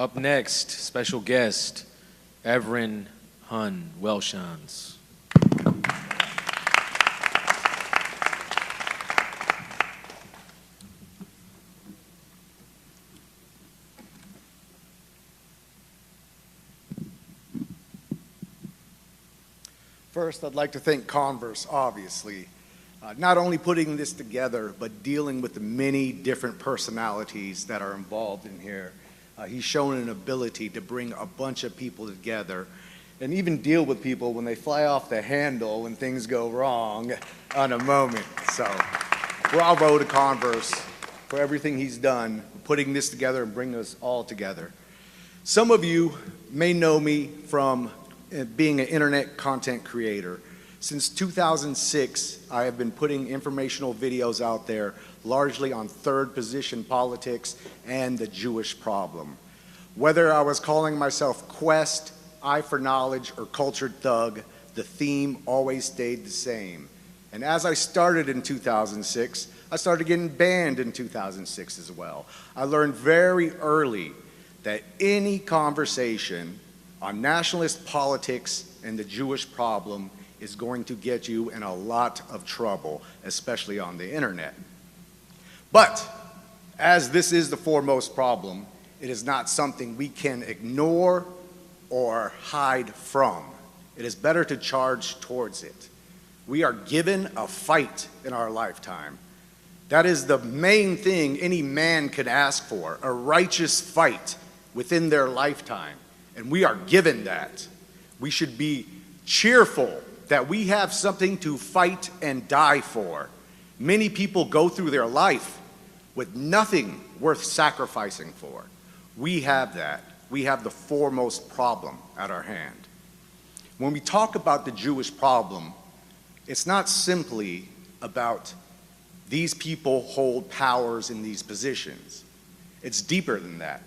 Up next, special guest, Evren Hun Welshans. First, I'd like to thank Converse, obviously, not only putting this together, but dealing with the many different personalities that are involved in here. He's shown an ability to bring a bunch of people together and even deal with people when they fly off the handle when things go wrong on a moment. So, bravo to Converse for everything he's done, putting this together and bringing us all together. Some of you may know me from being an internet content creator. Since 2006, I have been putting informational videos out there, largely on third position politics and the Jewish problem. Whether I was calling myself Quest, Eye for Knowledge, or Cultured Thug, the theme always stayed the same. And as I started in 2006, I started getting banned in 2006 as well. I learned very early that any conversation on nationalist politics and the Jewish problem is going to get you in a lot of trouble, especially on the internet. But as this is the foremost problem, it is not something we can ignore or hide from. It is better to charge towards it. We are given a fight in our lifetime. That is the main thing any man could ask for, a righteous fight within their lifetime. And we are given that. We should be cheerful that we have something to fight and die for. Many people go through their life with nothing worth sacrificing for. We have that. We have the foremost problem at our hand. When we talk about the Jewish problem, it's not simply about these people hold powers in these positions. It's deeper than that.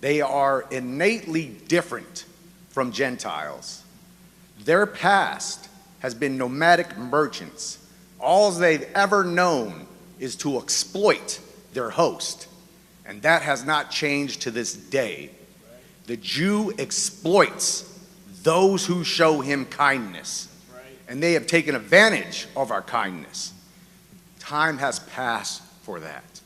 They are innately different from Gentiles. Their past has been nomadic merchants. All they've ever known is to exploit their host, and that has not changed to this day. The Jew exploits those who show him kindness, and they have taken advantage of our kindness. Time has passed for that.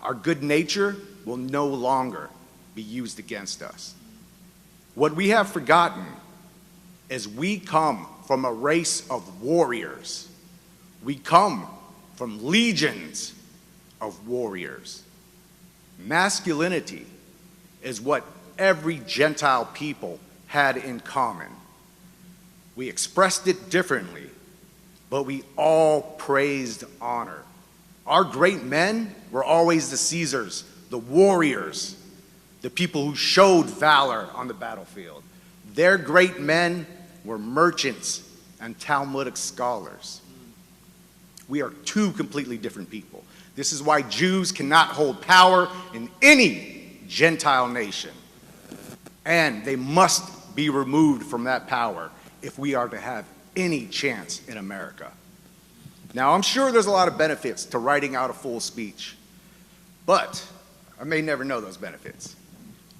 Our good nature will no longer be used against us. What we have forgotten is we come from a race of warriors. We come from legions of warriors. Masculinity is what every Gentile people had in common. We expressed it differently, but we all praised honor. Our great men were always the Caesars, the warriors, the people who showed valor on the battlefield. Their great men were merchants and Talmudic scholars. We are two completely different people. This is why Jews cannot hold power in any Gentile nation. And they must be removed from that power if we are to have any chance in America. Now, I'm sure there's a lot of benefits to writing out a full speech, but I may never know those benefits.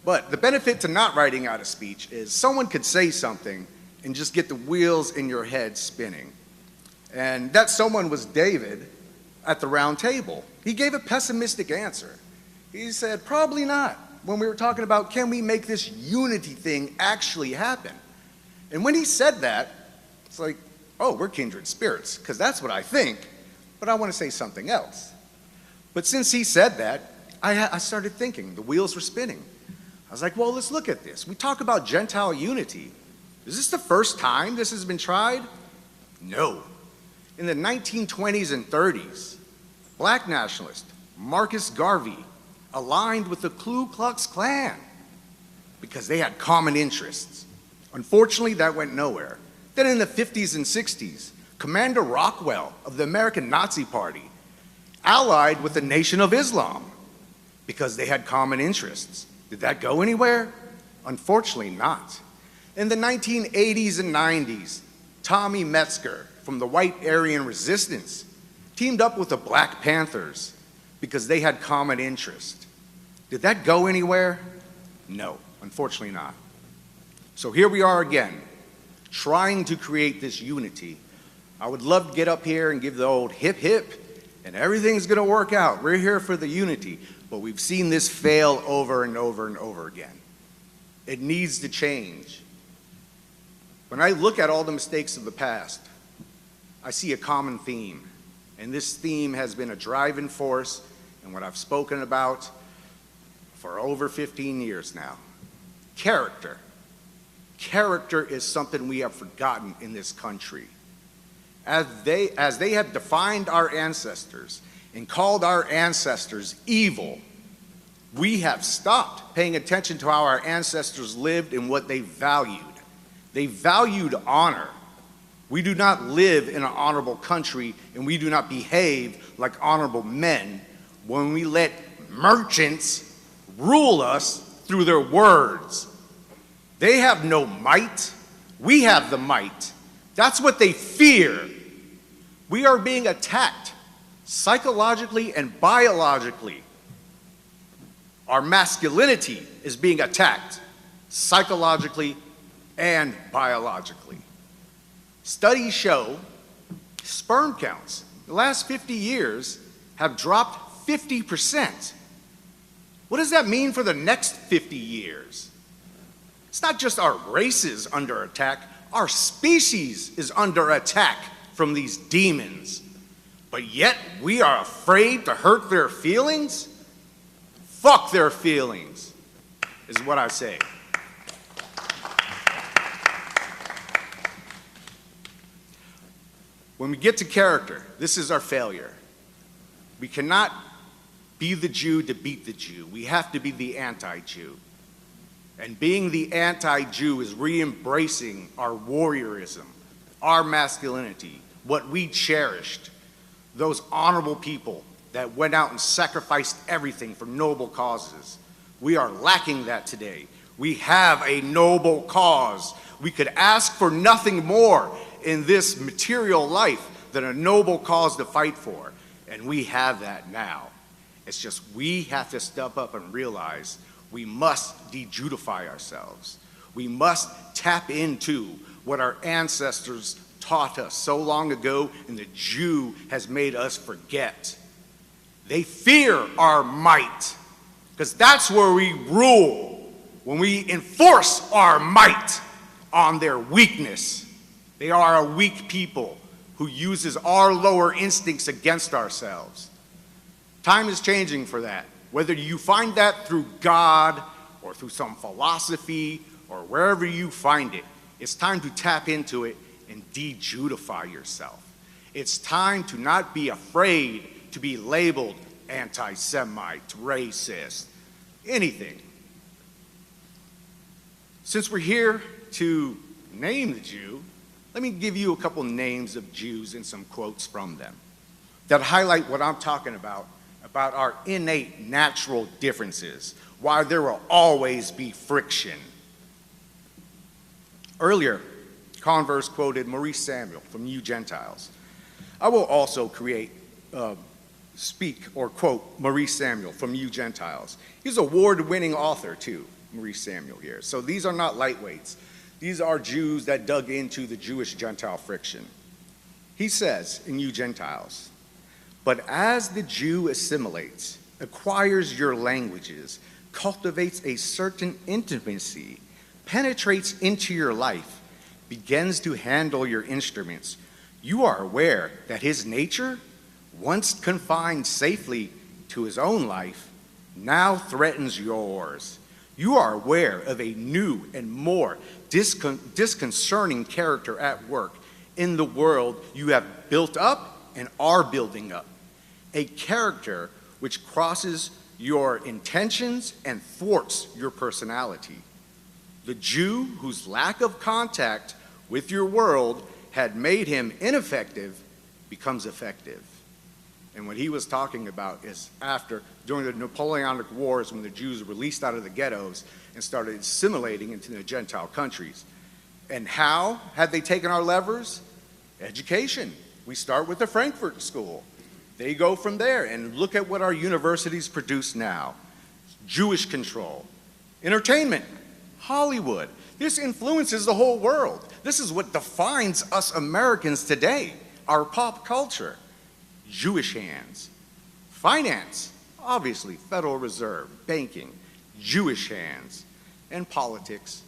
But the benefit to not writing out a speech is someone could say something and just get the wheels in your head spinning. And that someone was David at the round table. He gave a pessimistic answer. He said, probably not, when we were talking about can we make this unity thing actually happen? And when he said that, it's like, oh, we're kindred spirits, because that's what I think, but I want to say something else. But since he said that, I started thinking, the wheels were spinning. I was like, well, let's look at this. We talk about Gentile unity. Is this the first time this has been tried? No. In the 1920s and 30s, black nationalist Marcus Garvey aligned with the Ku Klux Klan because they had common interests. Unfortunately, that went nowhere. Then in the 50s and 60s, Commander Rockwell of the American Nazi Party allied with the Nation of Islam because they had common interests. Did that go anywhere? Unfortunately not. In the 1980s and 90s, Tommy Metzger from the White Aryan Resistance teamed up with the Black Panthers because they had common interest. Did that go anywhere? No. Unfortunately not. So here we are again, trying to create this unity. I would love to get up here and give the old hip hip, and everything's gonna work out. We're here for the unity, but we've seen this fail over and over and over again. It needs to change. When I look at all the mistakes of the past, I see a common theme, and this theme has been a driving force in what I've spoken about for over 15 years now. Character. Character is something we have forgotten in this country. As they have defined our ancestors and called our ancestors evil, we have stopped paying attention to how our ancestors lived and what they valued. They valued honor. We do not live in an honorable country, and we do not behave like honorable men when we let merchants rule us through their words. They have no might. We have the might. That's what they fear. We are being attacked psychologically and biologically. Our masculinity is being attacked psychologically and biologically. Studies show sperm counts the last 50 years have dropped 50%. What does that mean for the next 50 years? It's not just our races under attack, our species is under attack from these demons. But yet we are afraid to hurt their feelings? Fuck their feelings, is what I say. When we get to character, this is our failure. We cannot be the Jew to beat the Jew. We have to be the anti-Jew. And being the anti-Jew is re-embracing our warriorism, our masculinity, what we cherished, those honorable people that went out and sacrificed everything for noble causes. We are lacking that today. We have a noble cause. We could ask for nothing more in this material life than a noble cause to fight for. And we have that now. It's just we have to step up and realize we must de-Judify ourselves. We must tap into what our ancestors taught us so long ago, and the Jew has made us forget. They fear our might, because that's where we rule, when we enforce our might on their weakness. They are a weak people who uses our lower instincts against ourselves. Time is changing for that. Whether you find that through God or through some philosophy or wherever you find it, it's time to tap into it and de-Judify yourself. It's time to not be afraid to be labeled anti-Semite, racist, anything. Since we're here to name the Jew, let me give you a couple names of Jews and some quotes from them that highlight what I'm talking about our innate natural differences, why there will always be friction. Earlier, Converse quoted Maurice Samuel from You Gentiles. I will also speak or quote Maurice Samuel from You Gentiles. He's an award-winning author too, Maurice Samuel here. So these are not lightweights. These are Jews that dug into the Jewish-Gentile friction. He says in You Gentiles, "But as the Jew assimilates, acquires your languages, cultivates a certain intimacy, penetrates into your life, begins to handle your instruments, you are aware that his nature, once confined safely to his own life, now threatens yours. You are aware of a new and more disconcerting character at work in the world you have built up and are building up. A character which crosses your intentions and thwarts your personality. The Jew whose lack of contact with your world had made him ineffective becomes effective." And what he was talking about is during the Napoleonic Wars, when the Jews were released out of the ghettos and started assimilating into the Gentile countries. And how had they taken our levers? Education. We start with the Frankfurt School. They go from there, and look at what our universities produce now. Jewish control. Entertainment. Hollywood. This influences the whole world. This is what defines us Americans today, our pop culture. Jewish hands. Finance, obviously, Federal Reserve, banking, Jewish hands. And politics,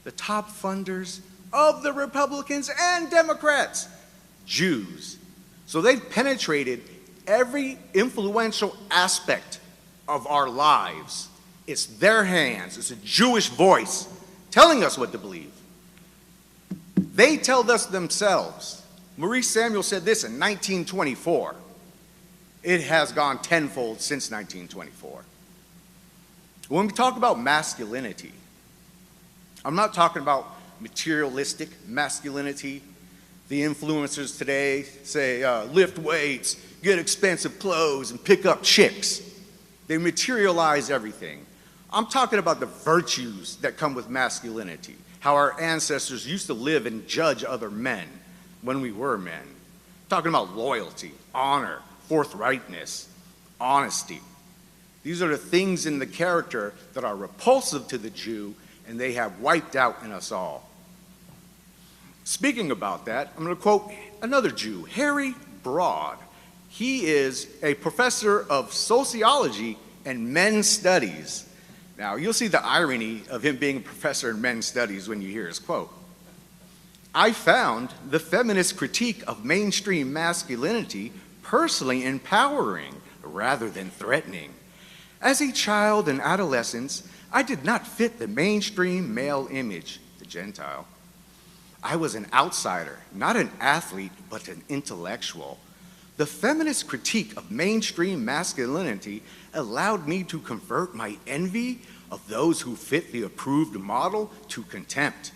the top funders of the Republicans and Democrats, Jews. So they've penetrated every influential aspect of our lives. It's their hands. It's a Jewish voice telling us what to believe. They tell us themselves. Maurice Samuel said this in 1924. It has gone tenfold since 1924. When we talk about masculinity, I'm not talking about materialistic masculinity. The influencers today say, lift weights, get expensive clothes, and pick up chicks. They materialize everything. I'm talking about the virtues that come with masculinity, how our ancestors used to live and judge other men when we were men. Talking about loyalty, honor, forthrightness, honesty. These are the things in the character that are repulsive to the Jew, and they have wiped out in us all. Speaking about that, I'm going to quote another Jew, Harry Broad. He is a professor of sociology and men's studies. Now, you'll see the irony of him being a professor in men's studies when you hear his quote. I found the feminist critique of mainstream masculinity personally empowering rather than threatening. As a child and adolescence, I did not fit the mainstream male image, the Gentile. I was an outsider, not an athlete, but an intellectual. The feminist critique of mainstream masculinity allowed me to convert my envy of those who fit the approved model to contempt.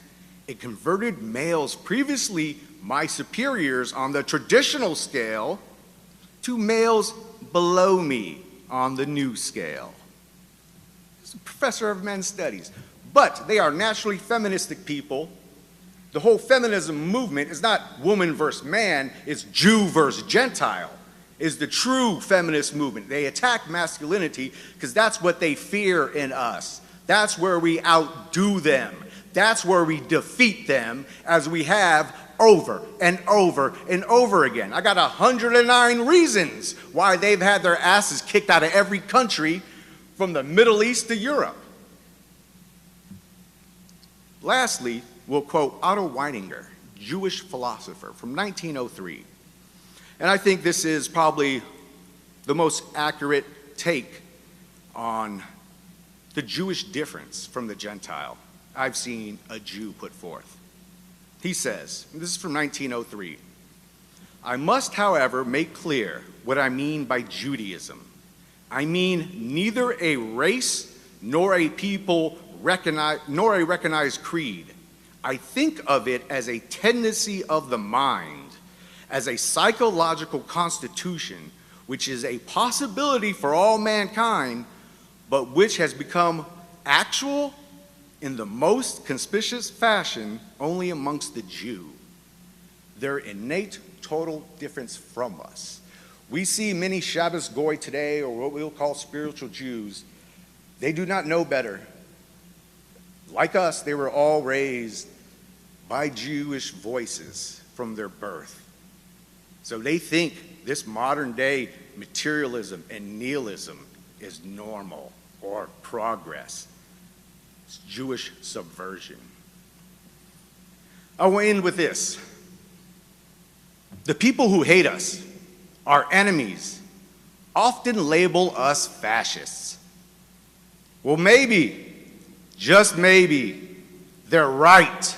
It converted males previously my superiors on the traditional scale to males below me on the new scale. He's a professor of men's studies. But they are naturally feministic people. The whole feminism movement is not woman versus man, it's Jew versus Gentile, is the true feminist movement. They attack masculinity because that's what they fear in us. That's where we outdo them. That's where we defeat them, as we have over and over and over again. I got 109 reasons why they've had their asses kicked out of every country from the Middle East to Europe. Lastly, we'll quote Otto Weininger, Jewish philosopher from 1903. And I think this is probably the most accurate take on the Jewish difference from the Gentile I've seen a Jew put forth. He says, and this is from 1903, I must, however, make clear what I mean by Judaism. I mean neither a race nor a people nor a recognized creed. I think of it as a tendency of the mind, as a psychological constitution, which is a possibility for all mankind, but which has become actual in the most conspicuous fashion only amongst the Jew. Their innate total difference from us. We see many Shabbos Goy today, or what we'll call spiritual Jews. They do not know better. Like us, they were all raised by Jewish voices from their birth. So they think this modern day materialism and nihilism is normal or progress. It's Jewish subversion. I will end with this. The people who hate us, our enemies, often label us fascists. Well, maybe, just maybe, they're right.